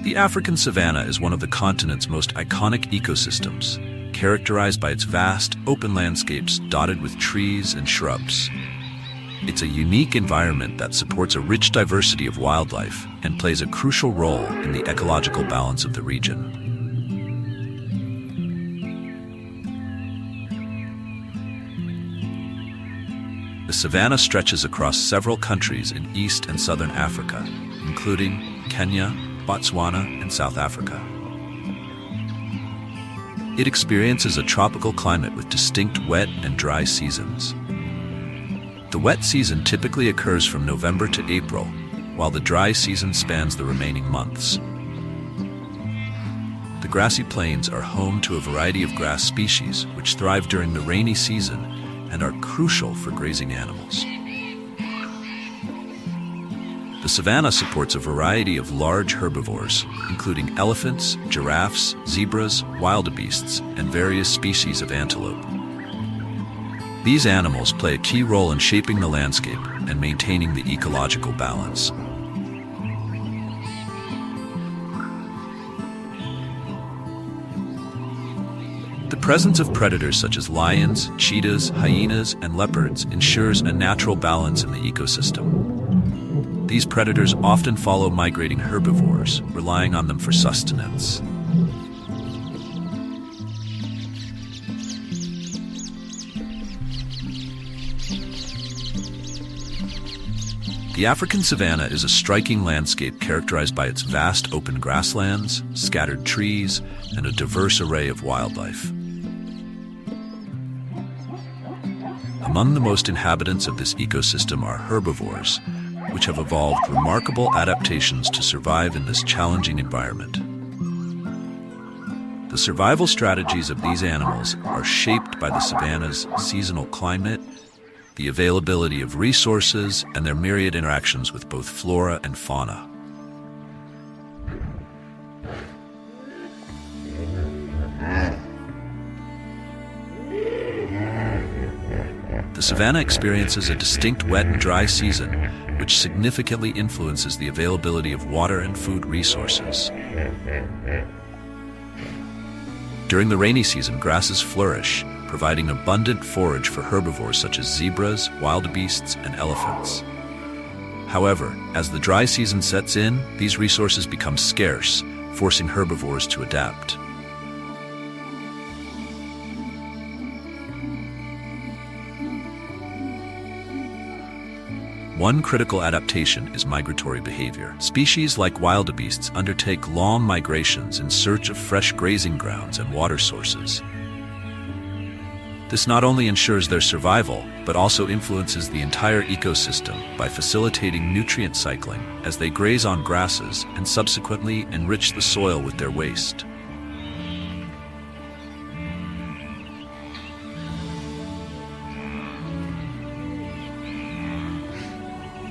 The African savanna is one of the continent's most iconic ecosystems, characterized by its vast, open landscapes dotted with trees and shrubs. It's a unique environment that supports a rich diversity of wildlife and plays a crucial role in the ecological balance of the region. The savanna stretches across several countries in East and Southern Africa, including Kenya, Botswana, and South Africa. It experiences a tropical climate with distinct wet and dry seasons. The wet season typically occurs from November to April, while the dry season spans the remaining months. The grassy plains are home to a variety of grass species which thrive during the rainy season and are crucial for grazing animals. The savanna supports a variety of large herbivores, including elephants, giraffes, zebras, wildebeests, and various species of antelope. These animals play a key role in shaping the landscape and maintaining the ecological balance. The presence of predators such as lions, cheetahs, hyenas, and leopards ensures a natural balance in the ecosystem. These predators often follow migrating herbivores, relying on them for sustenance. The African savanna is a striking landscape characterized by its vast open grasslands, scattered trees, and a diverse array of wildlife. Among the most inhabitants of this ecosystem are herbivores, which have evolved remarkable adaptations to survive in this challenging environment. The survival strategies of these animals are shaped by the savanna's seasonal climate, the availability of resources, and their myriad interactions with both flora and fauna. The savanna experiences a distinct wet and dry season, which significantly influences the availability of water and food resources. During the rainy season, grasses flourish, providing abundant forage for herbivores such as zebras, wildebeests, and elephants. However, as the dry season sets in, these resources become scarce, forcing herbivores to adapt. One critical adaptation is migratory behavior. Species like wildebeests undertake long migrations in search of fresh grazing grounds and water sources. This not only ensures their survival, but also influences the entire ecosystem by facilitating nutrient cycling as they graze on grasses and subsequently enrich the soil with their waste.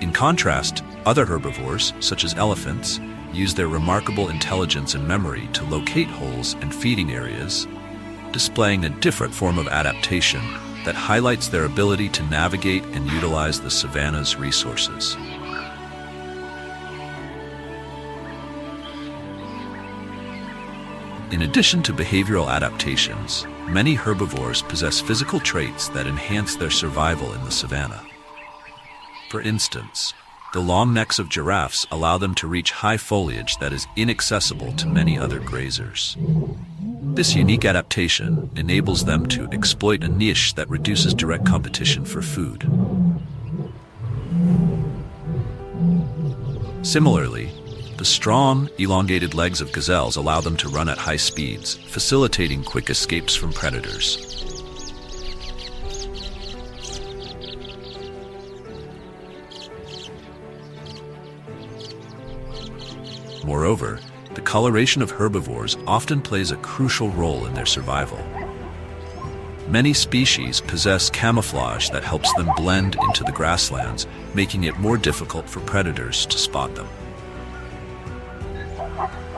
In contrast, other herbivores, such as elephants, use their remarkable intelligence and memory to locate holes and feeding areas, displaying a different form of adaptation that highlights their ability to navigate and utilize the savanna's resources. In addition to behavioral adaptations, many herbivores possess physical traits that enhance their survival in the savanna. For instance, the long necks of giraffes allow them to reach high foliage that is inaccessible to many other grazers. This unique adaptation enables them to exploit a niche that reduces direct competition for food. Similarly, the strong, elongated legs of gazelles allow them to run at high speeds, facilitating quick escapes from predators. Moreover, the coloration of herbivores often plays a crucial role in their survival. Many species possess camouflage that helps them blend into the grasslands, making it more difficult for predators to spot them.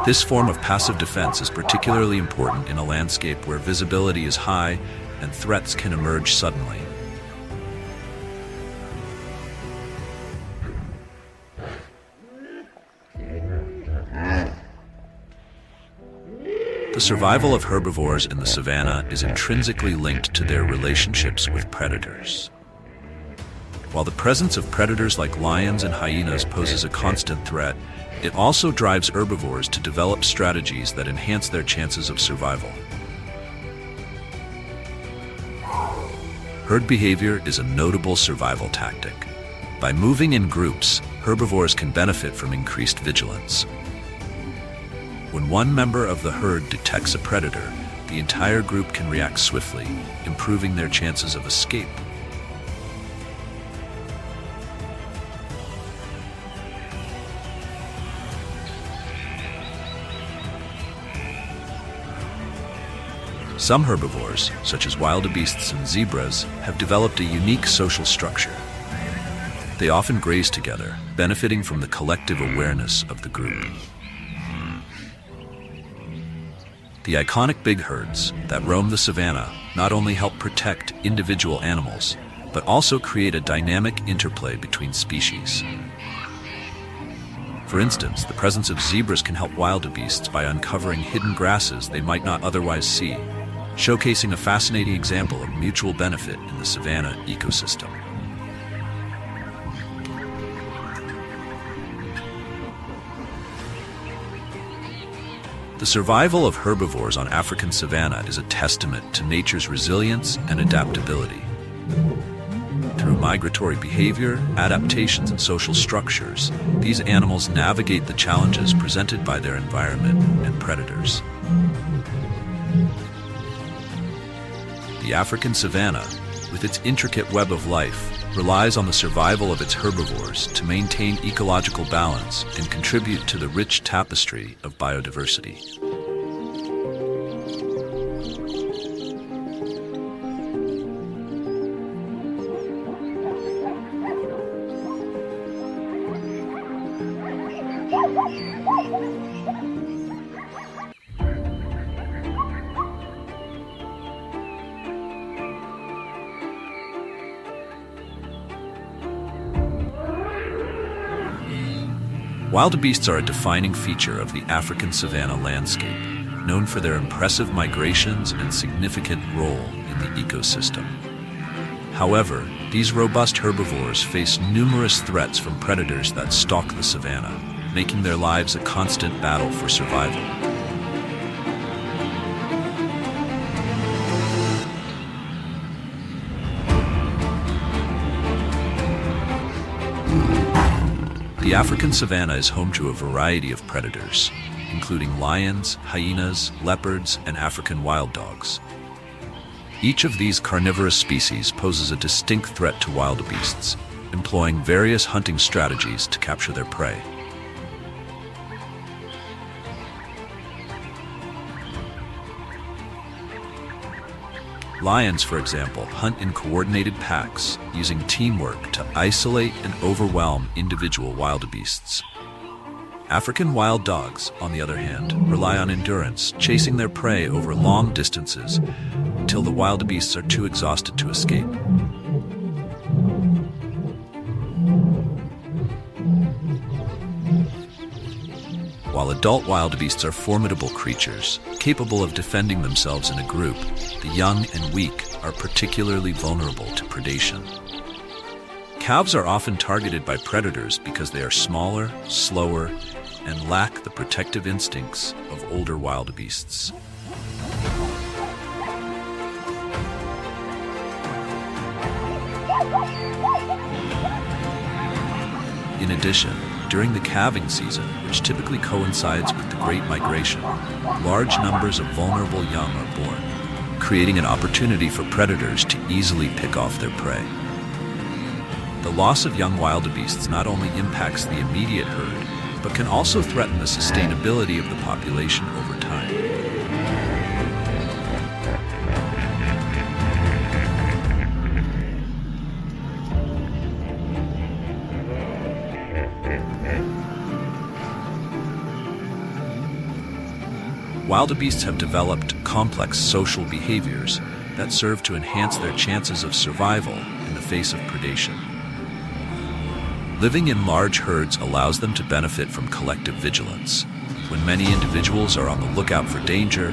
This form of passive defense is particularly important in a landscape where visibility is high and threats can emerge suddenly. The survival of herbivores in the savanna is intrinsically linked to their relationships with predators. While the presence of predators like lions and hyenas poses a constant threat, it also drives herbivores to develop strategies that enhance their chances of survival. Herd behavior is a notable survival tactic. By moving in groups, herbivores can benefit from increased vigilance. When one member of the herd detects a predator, the entire group can react swiftly, improving their chances of escape. Some herbivores, such as wildebeests and zebras, have developed a unique social structure. They often graze together, benefiting from the collective awareness of the group. The iconic big herds that roam the savanna not only help protect individual animals, but also create a dynamic interplay between species. For instance, the presence of zebras can help wildebeests by uncovering hidden grasses they might not otherwise see, showcasing a fascinating example of mutual benefit in the savanna ecosystem. The survival of herbivores on African savanna is a testament to nature's resilience and adaptability. Through migratory behavior, adaptations, and social structures, these animals navigate the challenges presented by their environment and predators. The African savanna, with its intricate web of life, relies on the survival of its herbivores to maintain ecological balance and contribute to the rich tapestry of biodiversity. Wildebeests are a defining feature of the African savanna landscape, known for their impressive migrations and significant role in the ecosystem. However, these robust herbivores face numerous threats from predators that stalk the savanna, making their lives a constant battle for survival. The African savanna is home to a variety of predators, including lions, hyenas, leopards, and African wild dogs. Each of these carnivorous species poses a distinct threat to wildebeests, employing various hunting strategies to capture their prey. Lions, for example, hunt in coordinated packs, using teamwork to isolate and overwhelm individual wildebeests. African wild dogs, on the other hand, rely on endurance, chasing their prey over long distances until the wildebeests are too exhausted to escape. While adult wildebeests are formidable creatures, capable of defending themselves in a group, the young and weak are particularly vulnerable to predation. Calves are often targeted by predators because they are smaller, slower, and lack the protective instincts of older wildebeests. In addition, during the calving season, which typically coincides with the Great Migration, large numbers of vulnerable young are born, creating an opportunity for predators to easily pick off their prey. The loss of young wildebeests not only impacts the immediate herd, but can also threaten the sustainability of the population over time. Wildebeests have developed complex social behaviors that serve to enhance their chances of survival in the face of predation. Living in large herds allows them to benefit from collective vigilance. When many individuals are on the lookout for danger,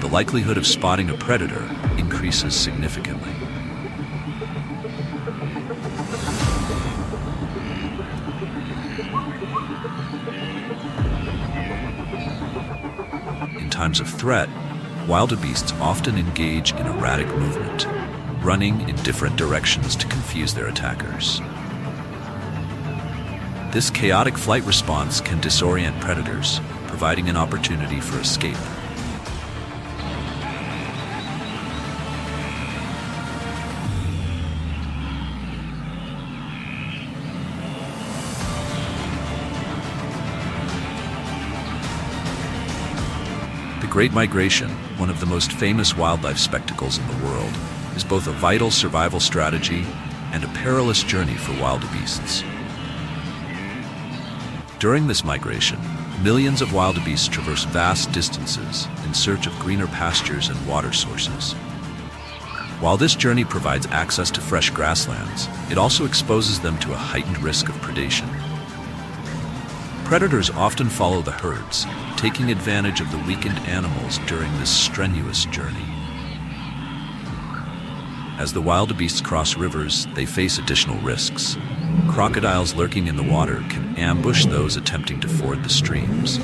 the likelihood of spotting a predator increases significantly. In times of threat, wildebeests often engage in erratic movement, running in different directions to confuse their attackers. This chaotic flight response can disorient predators, providing an opportunity for escape. The Great Migration, one of the most famous wildlife spectacles in the world, is both a vital survival strategy and a perilous journey for wildebeests. During this migration, millions of wildebeests traverse vast distances in search of greener pastures and water sources. While this journey provides access to fresh grasslands, it also exposes them to a heightened risk of predation. Predators often follow the herds, taking advantage of the weakened animals during this strenuous journey. As the wildebeests cross rivers, they face additional risks. Crocodiles lurking in the water can ambush those attempting to ford the streams.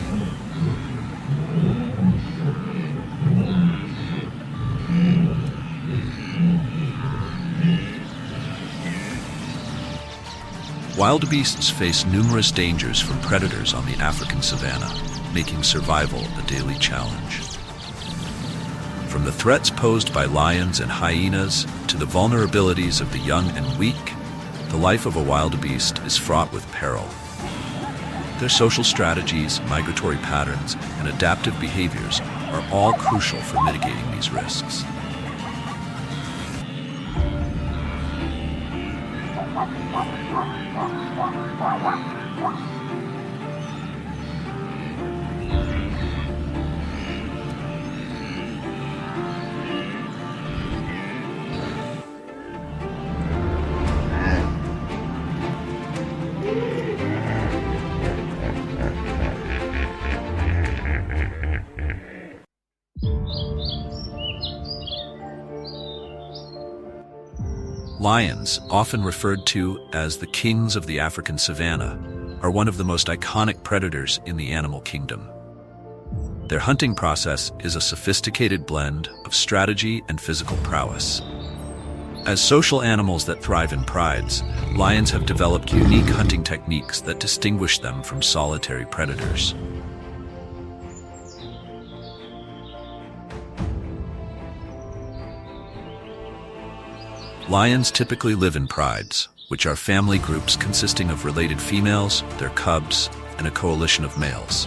Wildebeests face numerous dangers from predators on the African savanna, making survival a daily challenge. From the threats posed by lions and hyenas to the vulnerabilities of the young and weak, the life of a wildebeest is fraught with peril. Their social strategies, migratory patterns, and adaptive behaviors are all crucial for mitigating these risks. Lions, often referred to as the kings of the African savanna, are one of the most iconic predators in the animal kingdom. Their hunting process is a sophisticated blend of strategy and physical prowess. As social animals that thrive in prides, lions have developed unique hunting techniques that distinguish them from solitary predators. Lions typically live in prides, which are family groups consisting of related females, their cubs, and a coalition of males.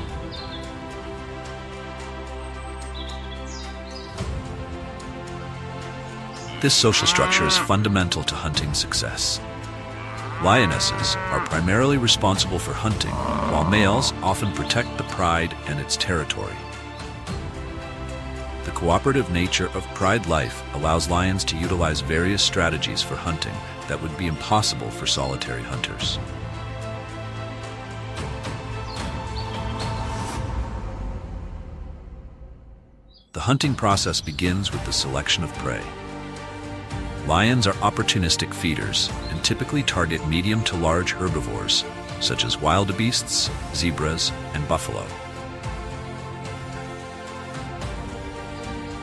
This social structure is fundamental to hunting success. Lionesses are primarily responsible for hunting, while males often protect the pride and its territory. The cooperative nature of pride life allows lions to utilize various strategies for hunting that would be impossible for solitary hunters. The hunting process begins with the selection of prey. Lions are opportunistic feeders and typically target medium to large herbivores, such as wildebeests, zebras, and buffalo.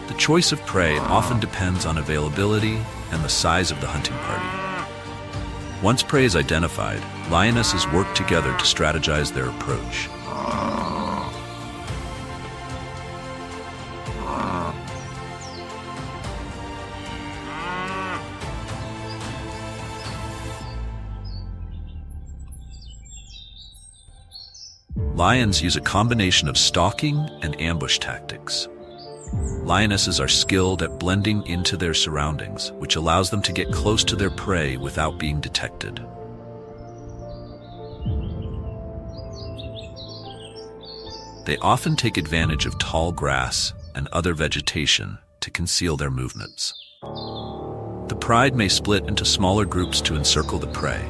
The choice of prey often depends on availability and the size of the hunting party. Once prey is identified, lionesses work together to strategize their approach. Lions use a combination of stalking and ambush tactics. Lionesses are skilled at blending into their surroundings, which allows them to get close to their prey without being detected. They often take advantage of tall grass and other vegetation to conceal their movements. The pride may split into smaller groups to encircle the prey,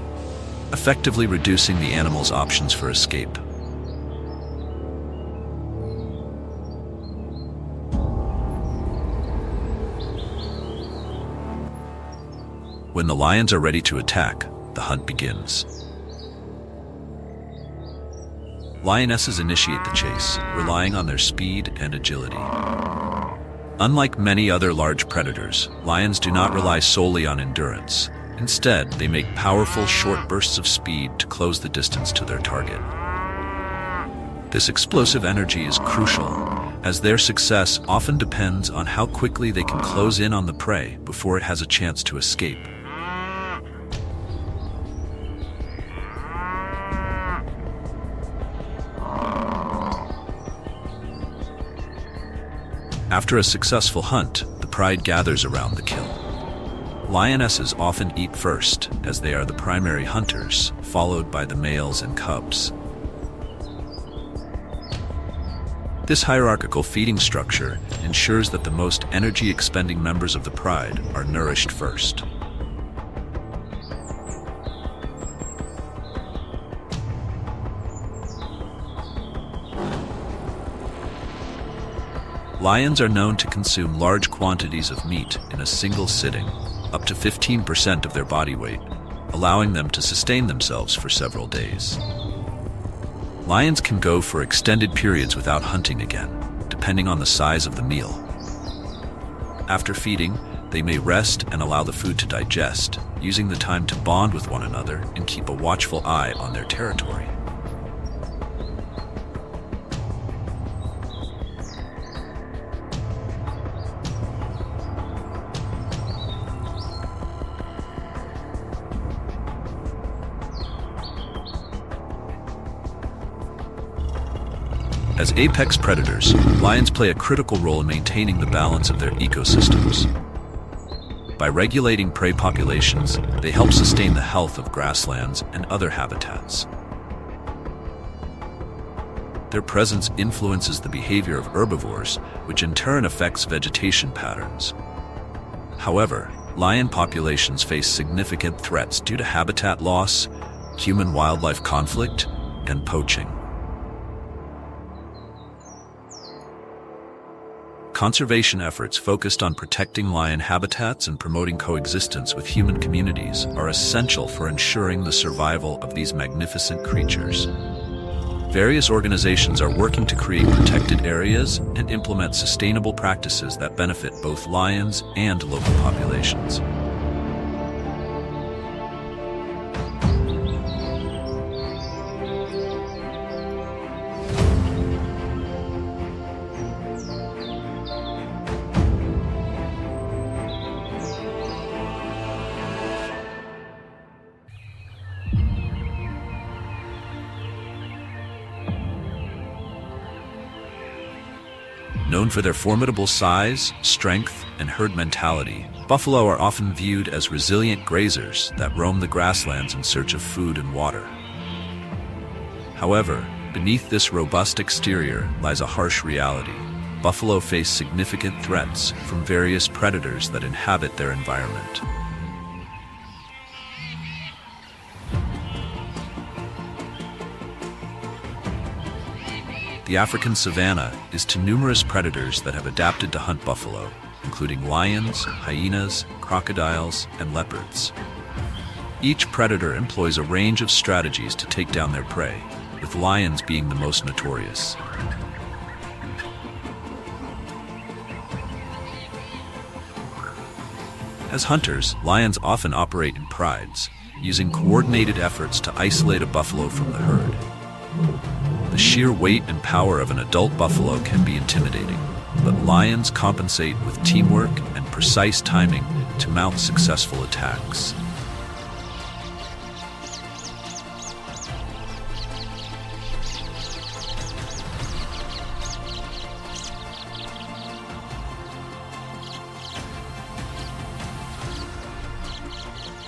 effectively reducing the animal's options for escape. When the lions are ready to attack, the hunt begins. Lionesses initiate the chase, relying on their speed and agility. Unlike many other large predators, lions do not rely solely on endurance. Instead, they make powerful, short bursts of speed to close the distance to their target. This explosive energy is crucial, as their success often depends on how quickly they can close in on the prey before it has a chance to escape. After a successful hunt, the pride gathers around the kill. Lionesses often eat first, as they are the primary hunters, followed by the males and cubs. This hierarchical feeding structure ensures that the most energy-expending members of the pride are nourished first. Lions are known to consume large quantities of meat in a single sitting, up to 15% of their body weight, allowing them to sustain themselves for several days. Lions can go for extended periods without hunting again, depending on the size of the meal. After feeding, they may rest and allow the food to digest, using the time to bond with one another and keep a watchful eye on their territory. As apex predators, lions play a critical role in maintaining the balance of their ecosystems. By regulating prey populations, they help sustain the health of grasslands and other habitats. Their presence influences the behavior of herbivores, which in turn affects vegetation patterns. However, lion populations face significant threats due to habitat loss, human-wildlife conflict, and poaching. Conservation efforts focused on protecting lion habitats and promoting coexistence with human communities are essential for ensuring the survival of these magnificent creatures. Various organizations are working to create protected areas and implement sustainable practices that benefit both lions and local populations. Known for their formidable size, strength, and herd mentality, buffalo are often viewed as resilient grazers that roam the grasslands in search of food and water. However, beneath this robust exterior lies a harsh reality. Buffalo face significant threats from various predators that inhabit their environment. The African savanna is to numerous predators that have adapted to hunt buffalo, including lions, hyenas, crocodiles, and leopards. Each predator employs a range of strategies to take down their prey, with lions being the most notorious. As hunters, lions often operate in prides, using coordinated efforts to isolate a buffalo from the herd. The sheer weight and power of an adult buffalo can be intimidating, but lions compensate with teamwork and precise timing to mount successful attacks.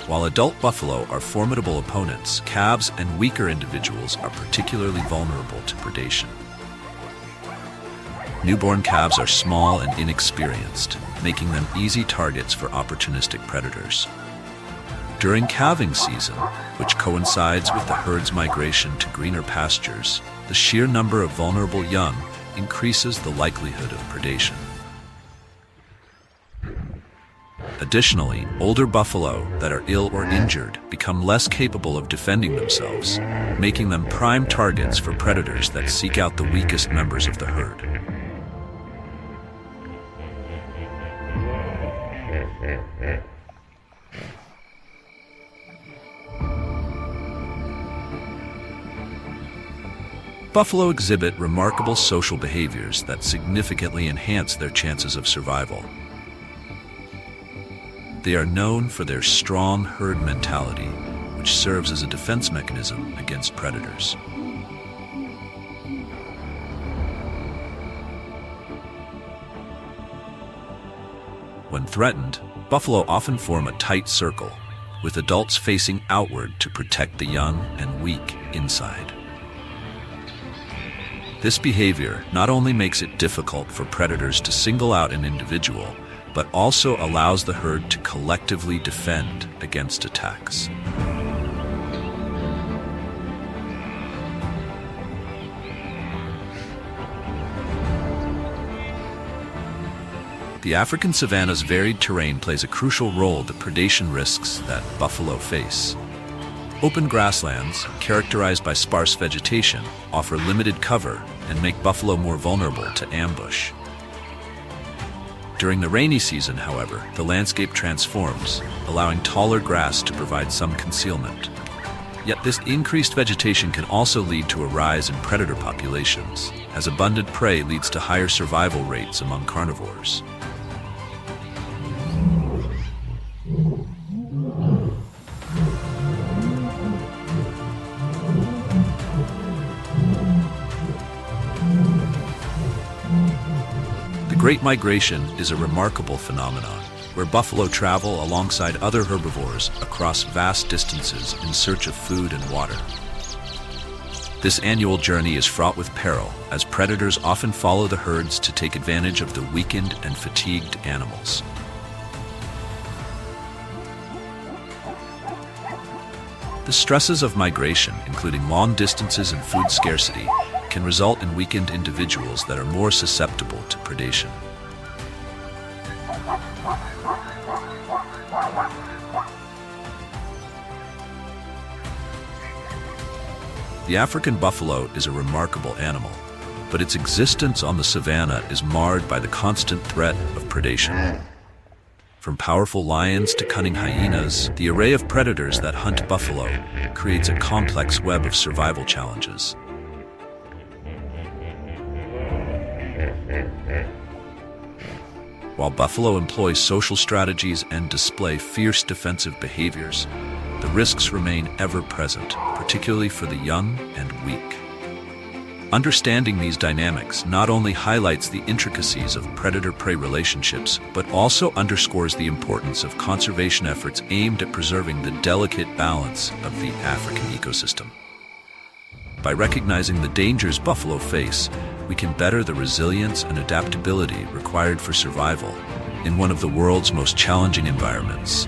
While adult buffalo are formidable opponents, calves and weaker individuals are particularly vulnerable to predation. Newborn calves are small and inexperienced, making them easy targets for opportunistic predators. During calving season, which coincides with the herd's migration to greener pastures, the sheer number of vulnerable young increases the likelihood of predation. Additionally, older buffalo that are ill or injured become less capable of defending themselves, making them prime targets for predators that seek out the weakest members of the herd. Buffalo exhibit remarkable social behaviors that significantly enhance their chances of survival. They are known for their strong herd mentality, which serves as a defense mechanism against predators. When threatened, buffalo often form a tight circle, with adults facing outward to protect the young and weak inside. This behavior not only makes it difficult for predators to single out an individual, but also allows the herd to collectively defend against attacks. The African savanna's varied terrain plays a crucial role in the predation risks that buffalo face. Open grasslands, characterized by sparse vegetation, offer limited cover and make buffalo more vulnerable to ambush. During the rainy season, however, the landscape transforms, allowing taller grass to provide some concealment. Yet this increased vegetation can also lead to a rise in predator populations, as abundant prey leads to higher survival rates among carnivores. The Great Migration is a remarkable phenomenon, where buffalo travel alongside other herbivores across vast distances in search of food and water. This annual journey is fraught with peril, as predators often follow the herds to take advantage of the weakened and fatigued animals. The stresses of migration, including long distances and food scarcity, can result in weakened individuals that are more susceptible to predation. The African buffalo is a remarkable animal, but its existence on the savanna is marred by the constant threat of predation. From powerful lions to cunning hyenas, the array of predators that hunt buffalo creates a complex web of survival challenges. While buffalo employ social strategies and display fierce defensive behaviors, the risks remain ever present, particularly for the young and weak. Understanding these dynamics not only highlights the intricacies of predator-prey relationships, but also underscores the importance of conservation efforts aimed at preserving the delicate balance of the African ecosystem. By recognizing the dangers buffalo face, we can better the resilience and adaptability required for survival in one of the world's most challenging environments.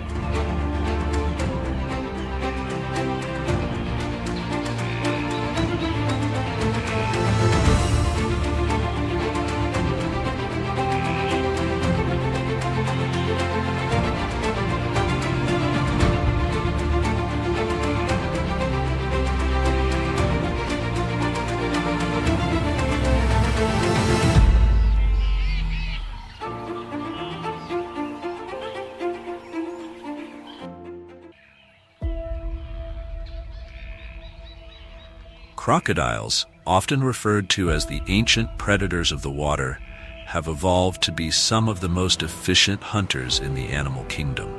Crocodiles, often referred to as the ancient predators of the water, have evolved to be some of the most efficient hunters in the animal kingdom.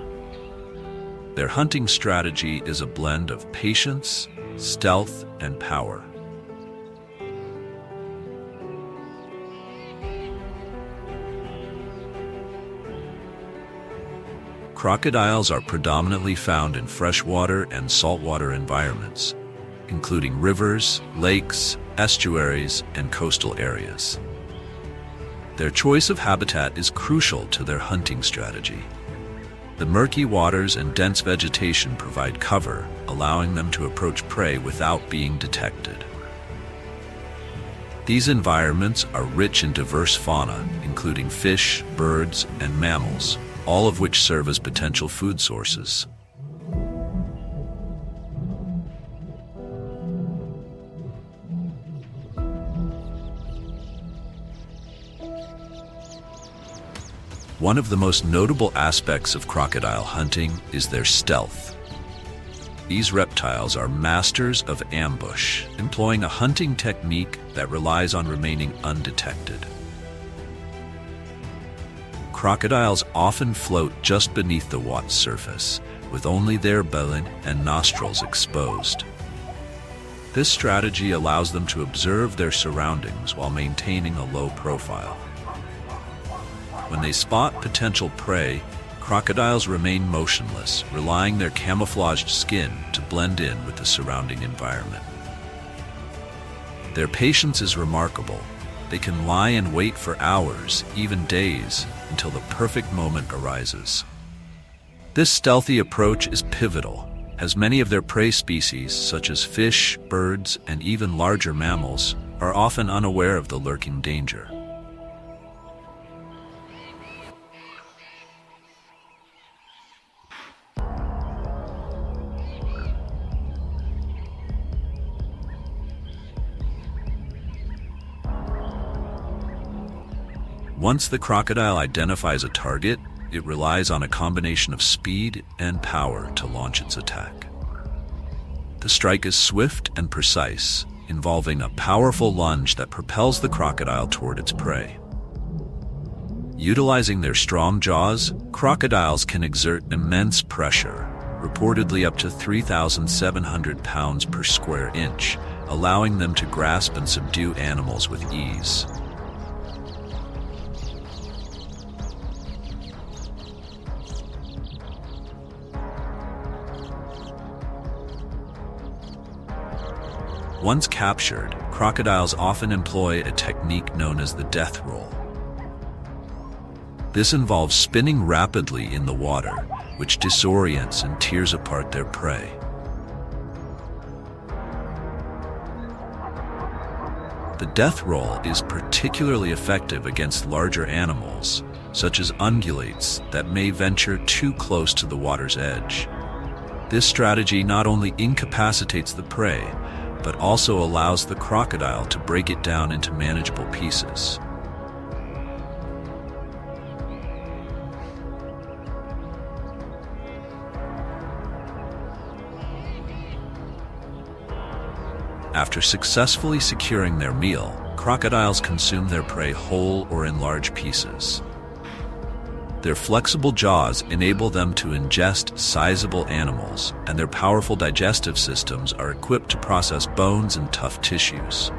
Their hunting strategy is a blend of patience, stealth, and power. Crocodiles are predominantly found in freshwater and saltwater environments, including rivers, lakes, estuaries, and coastal areas. Their choice of habitat is crucial to their hunting strategy. The murky waters and dense vegetation provide cover, allowing them to approach prey without being detected. These environments are rich in diverse fauna, including fish, birds, and mammals, all of which serve as potential food sources. One of the most notable aspects of crocodile hunting is their stealth. These reptiles are masters of ambush, employing a hunting technique that relies on remaining undetected. Crocodiles often float just beneath the water's surface, with only their belly and nostrils exposed. This strategy allows them to observe their surroundings while maintaining a low profile. When they spot potential prey, crocodiles remain motionless, relying their camouflaged skin to blend in with the surrounding environment. Their patience is remarkable. They can lie in wait for hours, even days, until the perfect moment arises. This stealthy approach is pivotal, as many of their prey species, such as fish, birds, and even larger mammals, are often unaware of the lurking danger. Once the crocodile identifies a target, it relies on a combination of speed and power to launch its attack. The strike is swift and precise, involving a powerful lunge that propels the crocodile toward its prey. Utilizing their strong jaws, crocodiles can exert immense pressure, reportedly up to 3,700 pounds per square inch, allowing them to grasp and subdue animals with ease. Once captured, crocodiles often employ a technique known as the death roll. This involves spinning rapidly in the water, which disorients and tears apart their prey. The death roll is particularly effective against larger animals, such as ungulates that may venture too close to the water's edge. This strategy not only incapacitates the prey, but also allows the crocodile to break it down into manageable pieces. After successfully securing their meal, crocodiles consume their prey whole or in large pieces. Their flexible jaws enable them to ingest sizable animals, and their powerful digestive systems are equipped to process bones and tough tissues.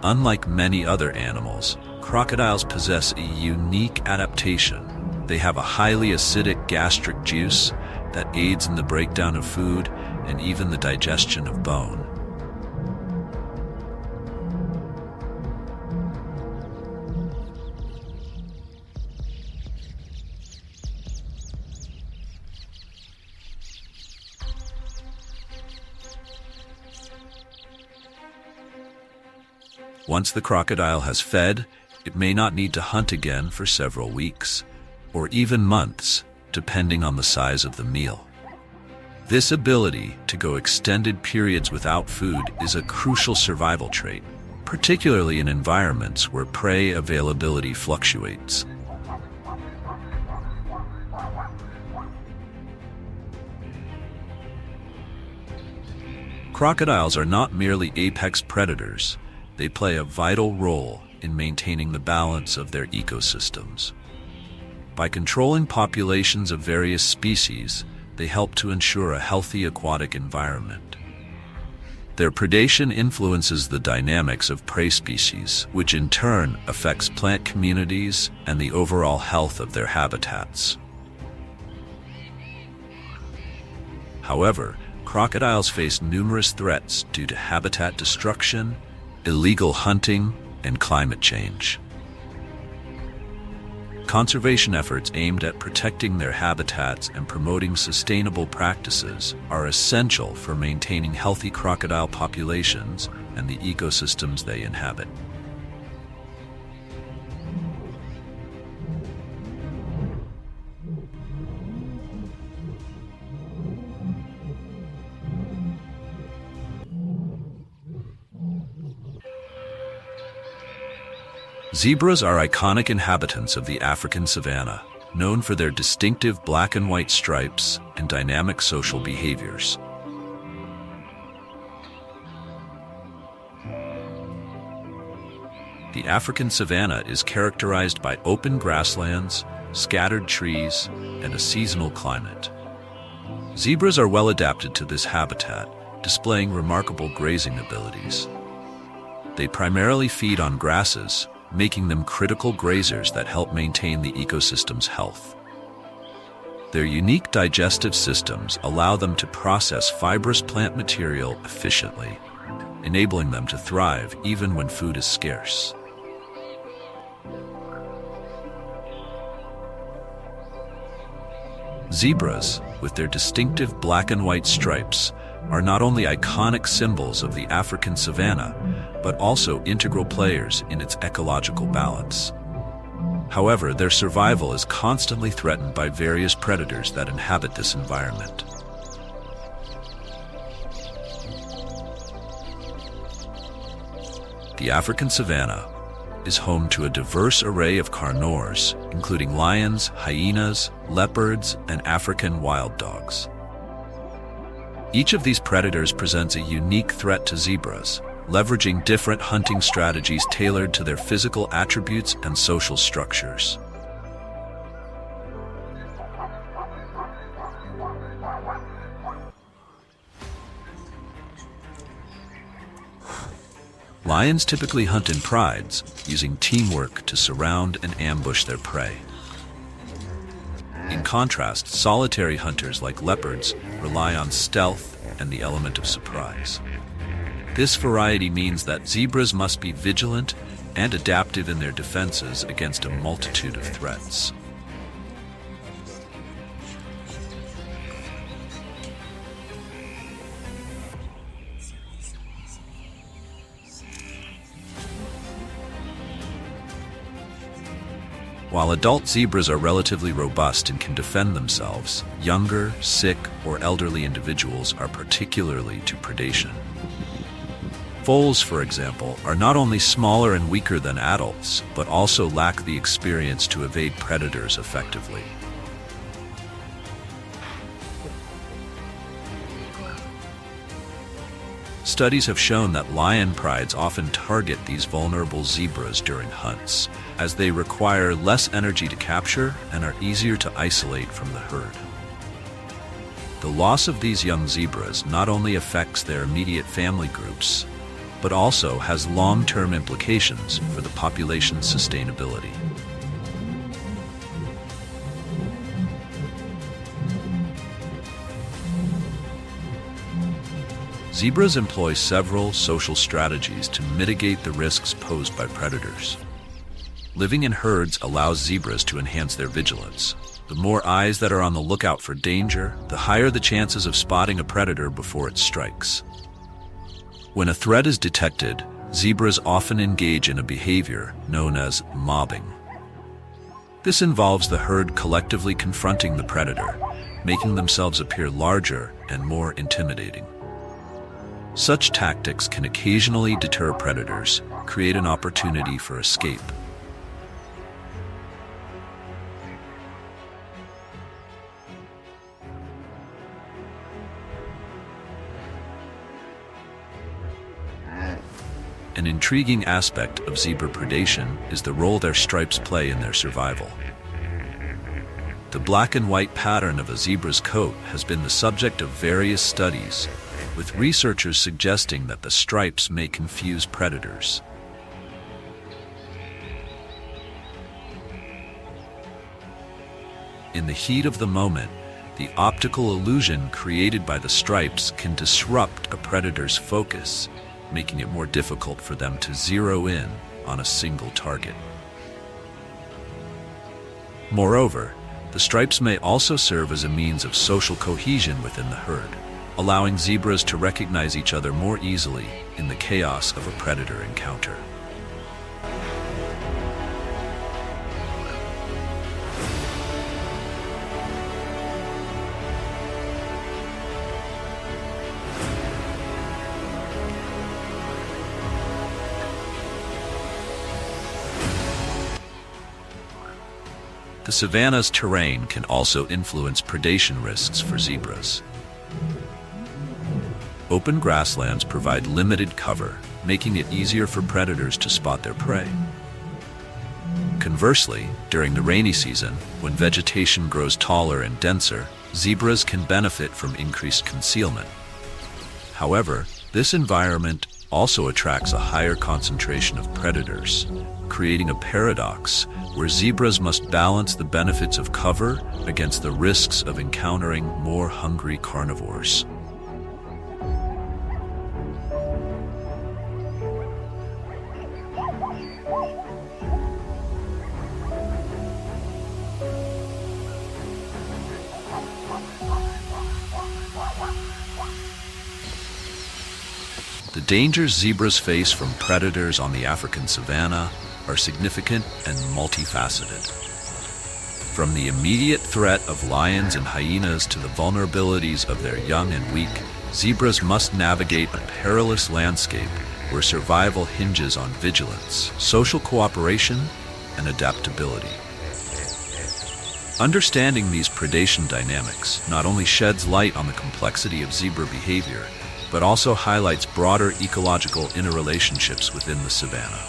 Unlike many other animals, crocodiles possess a unique adaptation. They have a highly acidic gastric juice that aids in the breakdown of food and even the digestion of bone. Once the crocodile has fed, it may not need to hunt again for several weeks, or even months, depending on the size of the meal. This ability to go extended periods without food is a crucial survival trait, particularly in environments where prey availability fluctuates. Crocodiles are not merely apex predators. They play a vital role in maintaining the balance of their ecosystems. By controlling populations of various species, they help to ensure a healthy aquatic environment. Their predation influences the dynamics of prey species, which in turn affects plant communities and the overall health of their habitats. However, crocodiles face numerous threats due to habitat destruction, illegal hunting, and climate change. Conservation efforts aimed at protecting their habitats and promoting sustainable practices are essential for maintaining healthy crocodile populations and the ecosystems they inhabit. Zebras are iconic inhabitants of the African savanna, known for their distinctive black and white stripes and dynamic social behaviors. The African savanna is characterized by open grasslands, scattered trees, and a seasonal climate. Zebras are well adapted to this habitat, displaying remarkable grazing abilities. They primarily feed on grasses, making them critical grazers that help maintain the ecosystem's health. Their unique digestive systems allow them to process fibrous plant material efficiently, enabling them to thrive even when food is scarce. Zebras, with their distinctive black and white stripes, are not only iconic symbols of the African savanna, but also integral players in its ecological balance. However, their survival is constantly threatened by various predators that inhabit this environment. The African savanna is home to a diverse array of carnivores, including lions, hyenas, leopards, and African wild dogs. Each of these predators presents a unique threat to zebras, leveraging different hunting strategies tailored to their physical attributes and social structures. Lions typically hunt in prides, using teamwork to surround and ambush their prey. In contrast, solitary hunters like leopards rely on stealth and the element of surprise. This variety means that zebras must be vigilant and adaptive in their defenses against a multitude of threats. While adult zebras are relatively robust and can defend themselves, younger, sick, or elderly individuals are particularly to predation. Foals, for example, are not only smaller and weaker than adults, but also lack the experience to evade predators effectively. Studies have shown that lion prides often target these vulnerable zebras during hunts, as they require less energy to capture and are easier to isolate from the herd. The loss of these young zebras not only affects their immediate family groups, but also has long-term implications for the population's sustainability. Zebras employ several social strategies to mitigate the risks posed by predators. Living in herds allows zebras to enhance their vigilance. The more eyes that are on the lookout for danger, the higher the chances of spotting a predator before it strikes. When a threat is detected, zebras often engage in a behavior known as mobbing. This involves the herd collectively confronting the predator, making themselves appear larger and more intimidating. Such tactics can occasionally deter predators, create an opportunity for escape. An intriguing aspect of zebra predation is the role their stripes play in their survival. The black and white pattern of a zebra's coat has been the subject of various studies, with researchers suggesting that the stripes may confuse predators. In the heat of the moment, the optical illusion created by the stripes can disrupt a predator's focus, making it more difficult for them to zero in on a single target. Moreover, the stripes may also serve as a means of social cohesion within the herd. allowing zebras to recognize each other more easily in the chaos of a predator encounter. The savannah's terrain can also influence predation risks for zebras. Open grasslands provide limited cover, making it easier for predators to spot their prey. Conversely, during the rainy season, when vegetation grows taller and denser, zebras can benefit from increased concealment. However, this environment also attracts a higher concentration of predators, creating a paradox where zebras must balance the benefits of cover against the risks of encountering more hungry carnivores. The dangers zebras face from predators on the African savanna are significant and multifaceted. From the immediate threat of lions and hyenas to the vulnerabilities of their young and weak, zebras must navigate a perilous landscape where survival hinges on vigilance, social cooperation, and adaptability. Understanding these predation dynamics not only sheds light on the complexity of zebra behavior, but also highlights broader ecological interrelationships within the savanna.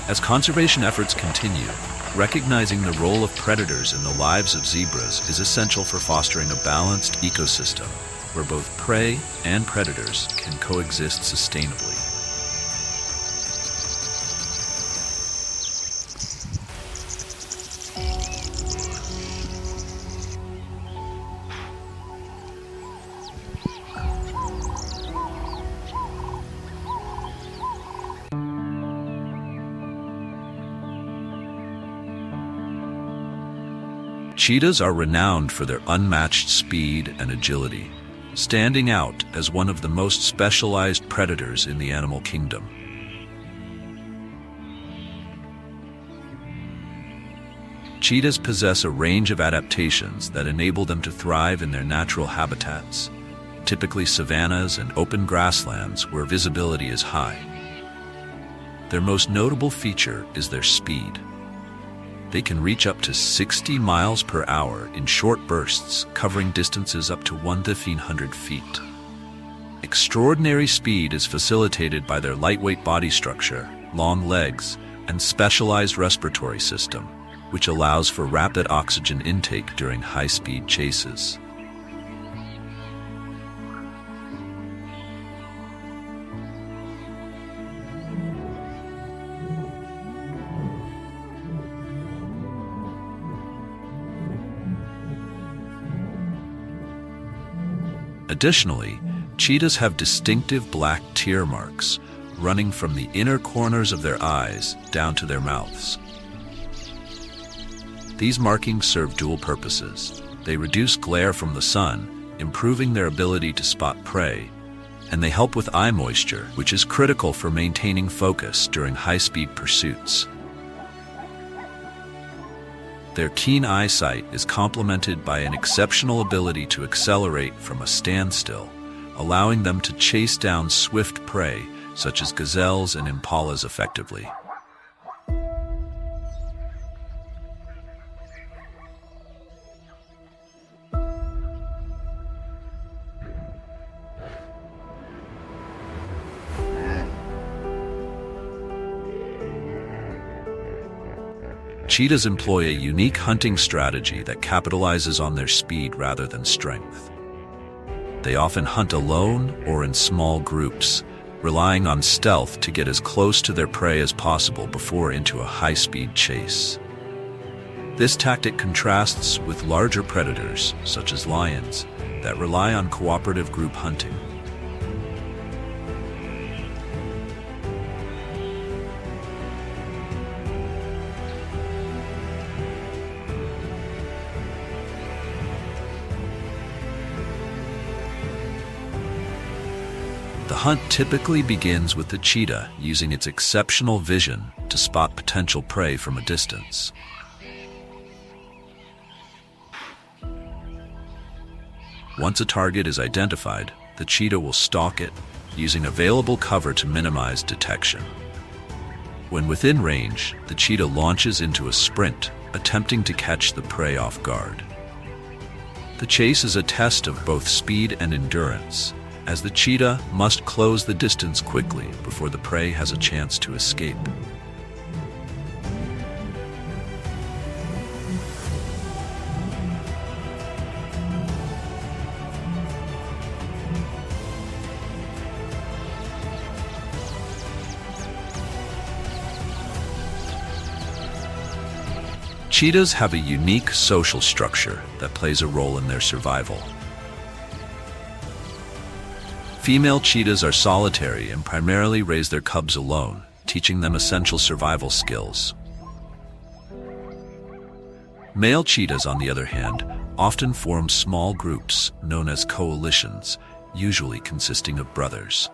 As conservation efforts continue, recognizing the role of predators in the lives of zebras is essential for fostering a balanced ecosystem where both prey and predators can coexist sustainably. Cheetahs are renowned for their unmatched speed and agility, standing out as one of the most specialized predators in the animal kingdom. Cheetahs possess a range of adaptations that enable them to thrive in their natural habitats, typically savannas and open grasslands where visibility is high. Their most notable feature is their speed. They can reach up to 60 miles per hour in short bursts, covering distances up to 1,500 feet. Extraordinary speed is facilitated by their lightweight body structure, long legs, and specialized respiratory system, which allows for rapid oxygen intake during high-speed chases. Additionally, cheetahs have distinctive black tear marks running from the inner corners of their eyes down to their mouths. These markings serve dual purposes. They reduce glare from the sun, improving their ability to spot prey, and they help with eye moisture, which is critical for maintaining focus during high-speed pursuits. Their keen eyesight is complemented by an exceptional ability to accelerate from a standstill, allowing them to chase down swift prey such as gazelles and impalas effectively. Cheetahs employ a unique hunting strategy that capitalizes on their speed rather than strength. They often hunt alone or in small groups, relying on stealth to get as close to their prey as possible before into a high-speed chase. This tactic contrasts with larger predators, such as lions, that rely on cooperative group hunting. hunt typically begins with the cheetah using its exceptional vision to spot potential prey from a distance. Once a target is identified, the cheetah will stalk it, using available cover to minimize detection. When within range, the cheetah launches into a sprint, attempting to catch the prey off guard. The chase is a test of both speed and endurance, as the cheetah must close the distance quickly before the prey has a chance to escape. Cheetahs have a unique social structure that plays a role in their survival. Female cheetahs are solitary and primarily raise their cubs alone, teaching them essential survival skills. Male cheetahs, on the other hand, often form small groups known as coalitions, usually consisting of brothers.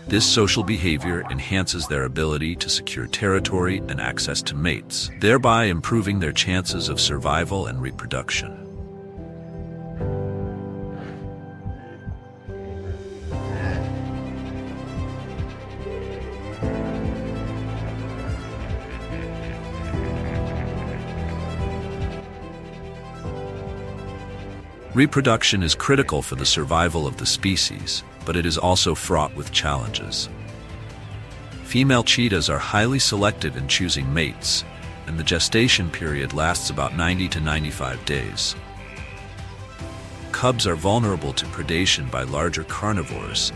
This social behavior enhances their ability to secure territory and access to mates, thereby improving their chances of survival and reproduction. Reproduction is critical for the survival of the species, but it is also fraught with challenges. Female cheetahs are highly selective in choosing mates, and the gestation period lasts about 90 to 95 days. Cubs are vulnerable to predation by larger carnivores,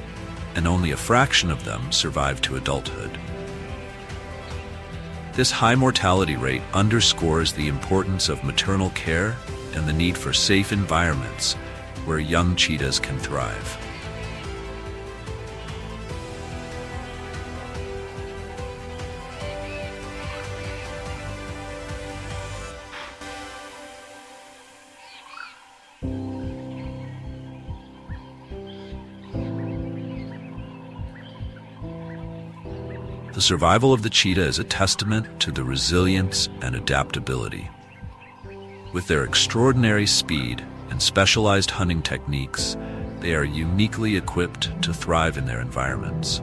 and only a fraction of them survive to adulthood. This high mortality rate underscores the importance of maternal care and the need for safe environments where young cheetahs can thrive. The survival of the cheetah is a testament to the resilience and adaptability. With their extraordinary speed and specialized hunting techniques, they are uniquely equipped to thrive in their environments.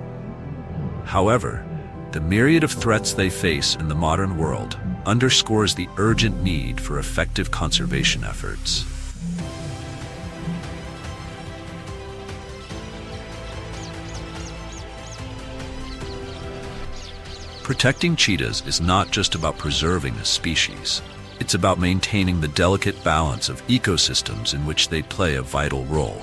However, the myriad of threats they face in the modern world underscores the urgent need for effective conservation efforts. Protecting cheetahs is not just about preserving a species. It's about maintaining the delicate balance of ecosystems in which they play a vital role.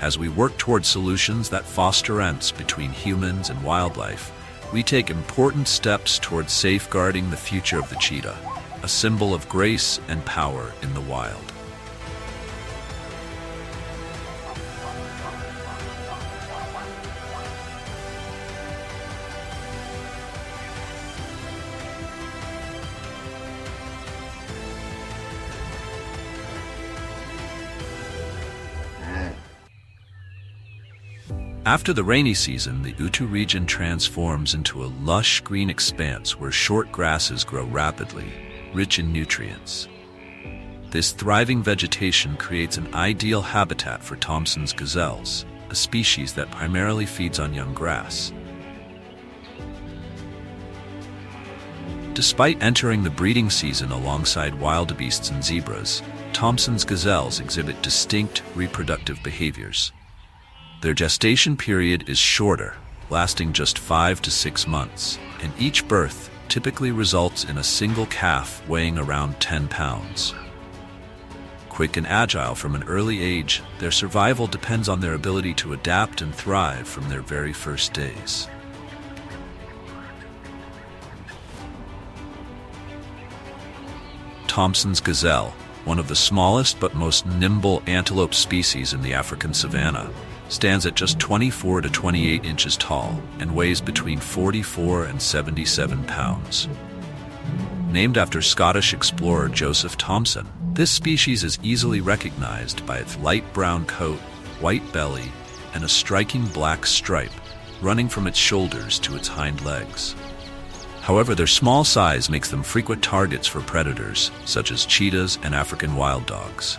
As we work toward solutions that foster balance between humans and wildlife, we take important steps toward safeguarding the future of the cheetah, a symbol of grace and power in the wild. After the rainy season, the Utu region transforms into a lush green expanse where short grasses grow rapidly, rich in nutrients. This thriving vegetation creates an ideal habitat for Thomson's gazelles, a species that primarily feeds on young grass. Despite entering the breeding season alongside wildebeests and zebras, Thomson's gazelles exhibit distinct reproductive behaviors. Their gestation period is shorter, lasting just 5 to 6 months, and each birth typically results in a single calf weighing around 10 pounds. Quick and agile from an early age, their survival depends on their ability to adapt and thrive from their very first days. Thomson's gazelle, one of the smallest but most nimble antelope species in the African savanna, stands at just 24 to 28 inches tall and weighs between 44 and 77 pounds. Named after Scottish explorer Joseph Thomson, this species is easily recognized by its light brown coat, white belly, and a striking black stripe running from its shoulders to its hind legs. However, their small size makes them frequent targets for predators, such as cheetahs and African wild dogs.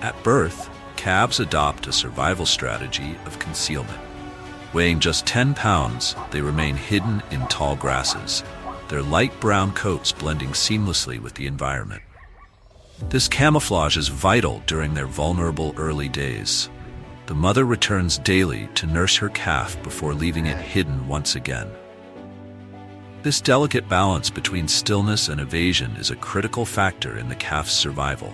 At birth, calves adopt a survival strategy of concealment. Weighing just 10 pounds, they remain hidden in tall grasses, their light brown coats blending seamlessly with the environment. This camouflage is vital during their vulnerable early days. The mother returns daily to nurse her calf before leaving it hidden once again. This delicate balance between stillness and evasion is a critical factor in the calf's survival.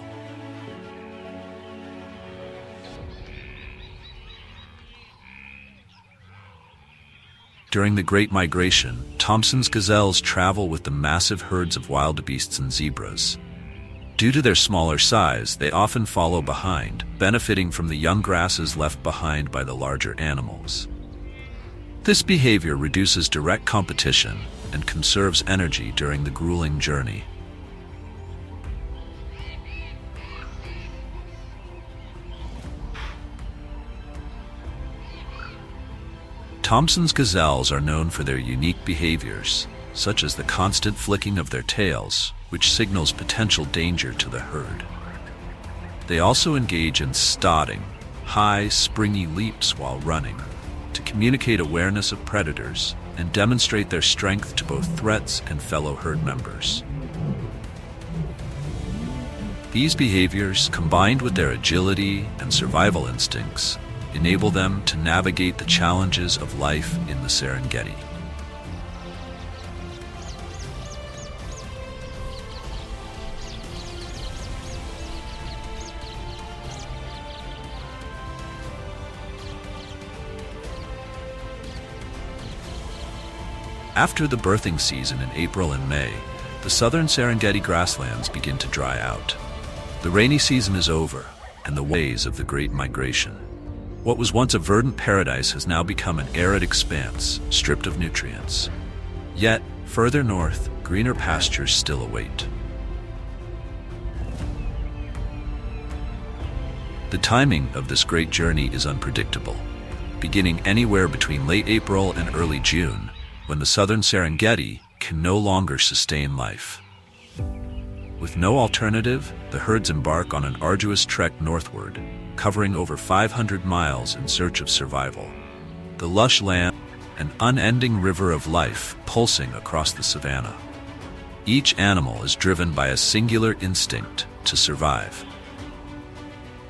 During the Great Migration, Thomson's gazelles travel with the massive herds of wildebeests and zebras. Due to their smaller size, they often follow behind, benefiting from the young grasses left behind by the larger animals. This behavior reduces direct competition and conserves energy during the grueling journey. Thomson's gazelles are known for their unique behaviors, such as the constant flicking of their tails, which signals potential danger to the herd. They also engage in stotting, high, springy leaps while running, to communicate awareness of predators and demonstrate their strength to both threats and fellow herd members. These behaviors, combined with their agility and survival instincts, enable them to navigate the challenges of life in the Serengeti. After the birthing season in April and May, the southern Serengeti grasslands begin to dry out. The rainy season is over, and the ways of the Great Migration. What was once a verdant paradise has now become an arid expanse, stripped of nutrients. Yet, further north, greener pastures still await. The timing of this great journey is unpredictable, beginning anywhere between late April and early June, when the southern Serengeti can no longer sustain life. With no alternative, the herds embark on an arduous trek northward, covering over 500 miles in search of survival. The lush land, an unending river of life pulsing across the savannah. Each animal is driven by a singular instinct to survive.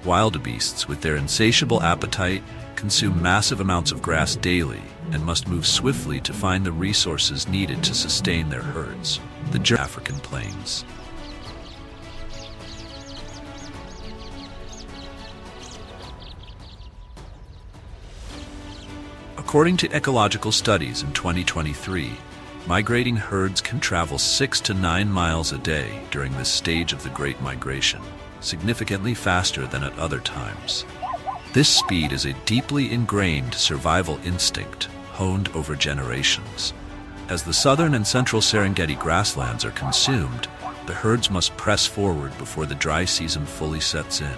Wildebeests, with their insatiable appetite, consume massive amounts of grass daily and must move swiftly to find the resources needed to sustain their herds. The African plains. According to ecological studies in 2023, migrating herds can travel 6 to 9 miles a day during this stage of the Great Migration, significantly faster than at other times. This speed is a deeply ingrained survival instinct, honed over generations. As the southern and central Serengeti grasslands are consumed, the herds must press forward before the dry season fully sets in.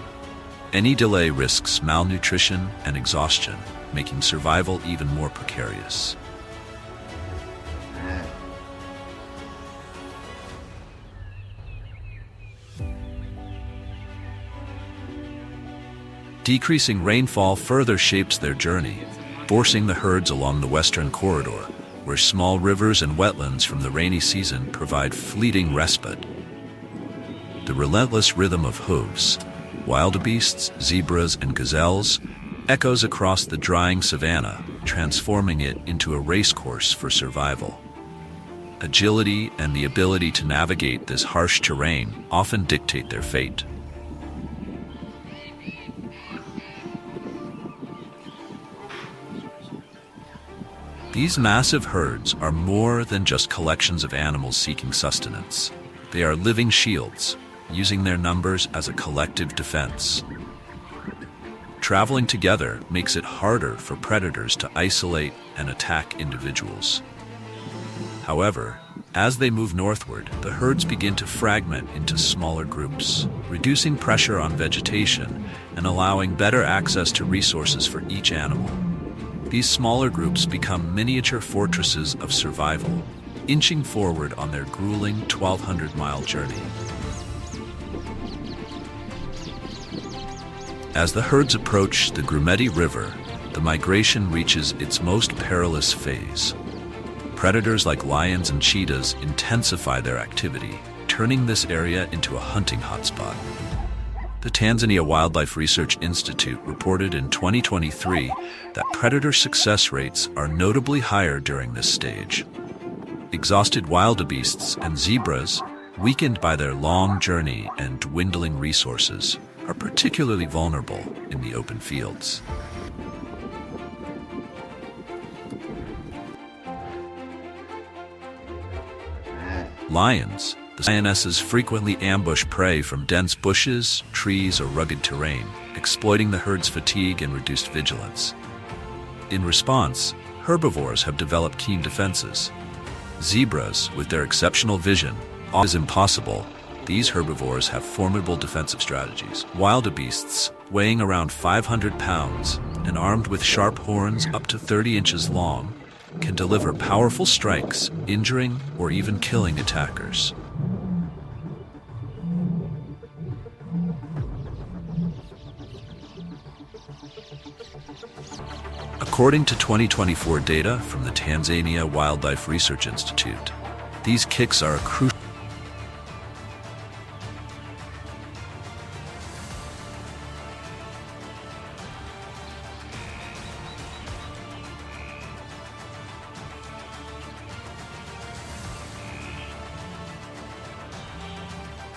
Any delay risks malnutrition and exhaustion, making survival even more precarious. Decreasing rainfall further shapes their journey, forcing the herds along the western corridor, where small rivers and wetlands from the rainy season provide fleeting respite. The relentless rhythm of hooves, wildebeests, zebras, and gazelles, echoes across the drying savannah, transforming it into a racecourse for survival. Agility and the ability to navigate this harsh terrain often dictate their fate. These massive herds are more than just collections of animals seeking sustenance. They are living shields, using their numbers as a collective defense. Traveling together makes it harder for predators to isolate and attack individuals. However, as they move northward, the herds begin to fragment into smaller groups, reducing pressure on vegetation and allowing better access to resources for each animal. These smaller groups become miniature fortresses of survival, inching forward on their grueling 1,200-mile journey. As the herds approach the Grumeti River, the migration reaches its most perilous phase. Predators like lions and cheetahs intensify their activity, turning this area into a hunting hotspot. The Tanzania Wildlife Research Institute reported in 2023 that predator success rates are notably higher during this stage. Exhausted wildebeests and zebras, weakened by their long journey and dwindling resources, are particularly vulnerable in the open fields. Lions, the lionesses frequently ambush prey from dense bushes, trees, or rugged terrain, exploiting the herd's fatigue and reduced vigilance. In response, herbivores have developed keen defenses. Zebras, with their exceptional vision, is impossible. These herbivores have formidable defensive strategies. Wildebeests, weighing around 500 pounds and armed with sharp horns up to 30 inches long, can deliver powerful strikes, injuring or even killing attackers. According to 2024 data from the Tanzania Wildlife Research Institute, these kicks are a crucial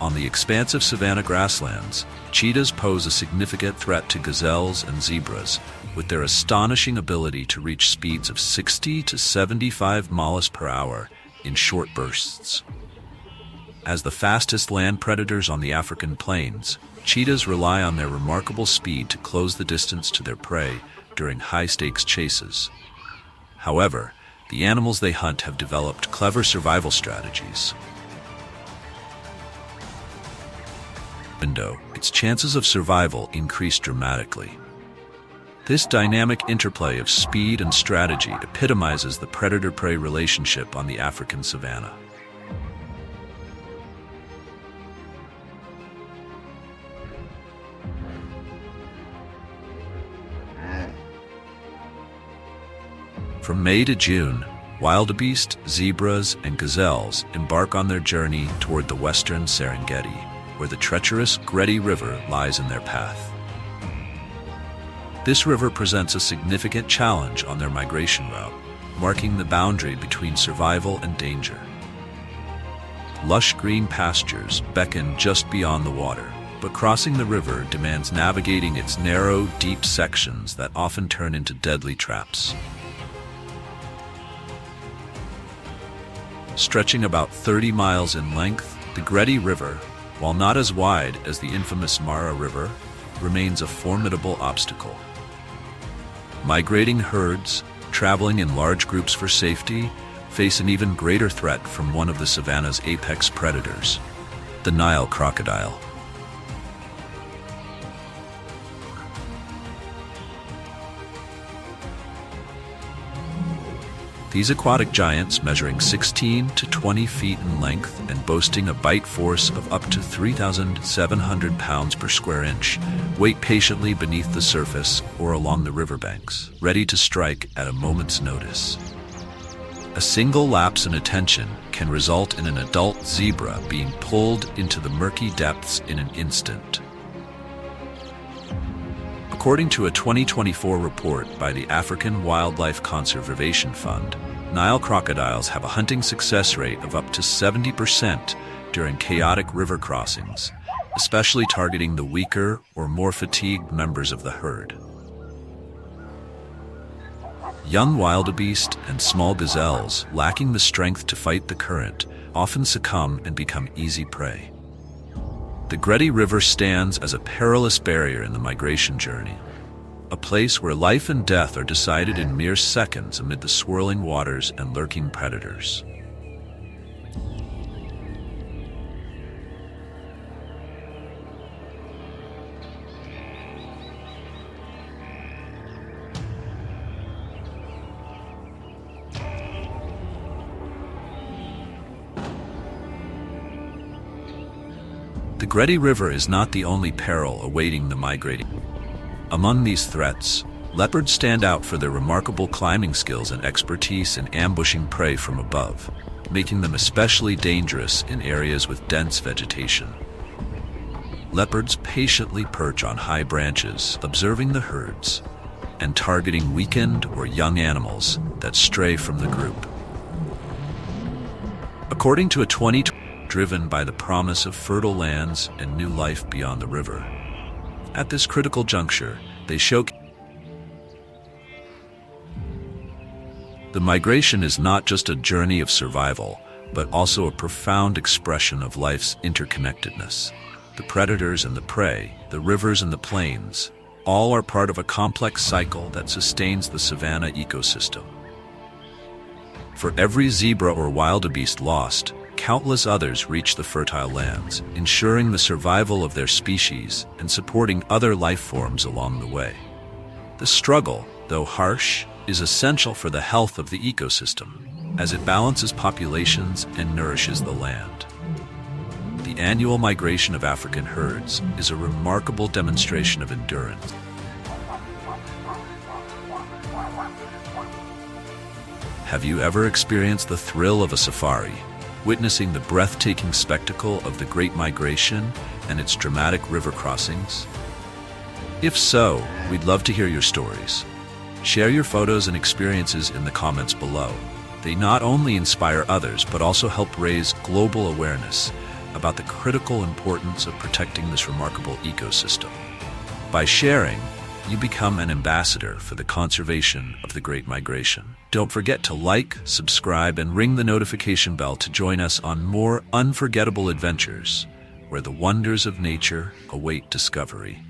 On the expansive savanna grasslands, cheetahs pose a significant threat to gazelles and zebras, with their astonishing ability to reach speeds of 60 to 75 miles per hour in short bursts. As the fastest land predators on the African plains, cheetahs rely on their remarkable speed to close the distance to their prey during high-stakes chases. However, the animals they hunt have developed clever survival strategies. Its chances of survival increase dramatically. This dynamic interplay of speed and strategy epitomizes the predator-prey relationship on the African savanna. From May to June, wildebeest, zebras, and gazelles embark on their journey toward the western Serengeti, where the treacherous Grumeti River lies in their path. This river presents a significant challenge on their migration route, marking the boundary between survival and danger. Lush green pastures beckon just beyond the water, but crossing the river demands navigating its narrow, deep sections that often turn into deadly traps. Stretching about 30 miles in length, the Grumeti River, while not as wide as the infamous Mara River, remains a formidable obstacle. Migrating herds, traveling in large groups for safety, face an even greater threat from one of the savanna's apex predators, the Nile crocodile. These aquatic giants, measuring 16 to 20 feet in length and boasting a bite force of up to 3,700 pounds per square inch, wait patiently beneath the surface or along the riverbanks, ready to strike at a moment's notice. A single lapse in attention can result in an adult zebra being pulled into the murky depths in an instant. According to a 2024 report by the African Wildlife Conservation Fund, Nile crocodiles have a hunting success rate of up to 70% during chaotic river crossings, especially targeting the weaker or more fatigued members of the herd. Young wildebeest and small gazelles, lacking the strength to fight the current, often succumb and become easy prey. The Grumeti River stands as a perilous barrier in the migration journey, a place where life and death are decided in mere seconds amid the swirling waters and lurking predators. Greti River is not the only peril awaiting the migrating. Among these threats, leopards stand out for their remarkable climbing skills and expertise in ambushing prey from above, making them especially dangerous in areas with dense vegetation. Leopards patiently perch on high branches, observing the herds, and targeting weakened or young animals that stray from the group. According to a 2020 driven by the promise of fertile lands and new life beyond the river. At this critical juncture, they showcase the migration is not just a journey of survival, but also a profound expression of life's interconnectedness. The predators and the prey, the rivers and the plains, all are part of a complex cycle that sustains the savanna ecosystem. For every zebra or wildebeest lost, countless others reach the fertile lands, ensuring the survival of their species and supporting other life forms along the way. The struggle, though harsh, is essential for the health of the ecosystem, as it balances populations and nourishes the land. The annual migration of African herds is a remarkable demonstration of endurance. Have you ever experienced the thrill of a safari, witnessing the breathtaking spectacle of the Great Migration and its dramatic river crossings? If so, we'd love to hear your stories. Share your photos and experiences in the comments below. They not only inspire others, but also help raise global awareness about the critical importance of protecting this remarkable ecosystem. By sharing, you become an ambassador for the conservation of the Great Migration. Don't forget to like, subscribe, and ring the notification bell to join us on more unforgettable adventures where the wonders of nature await discovery.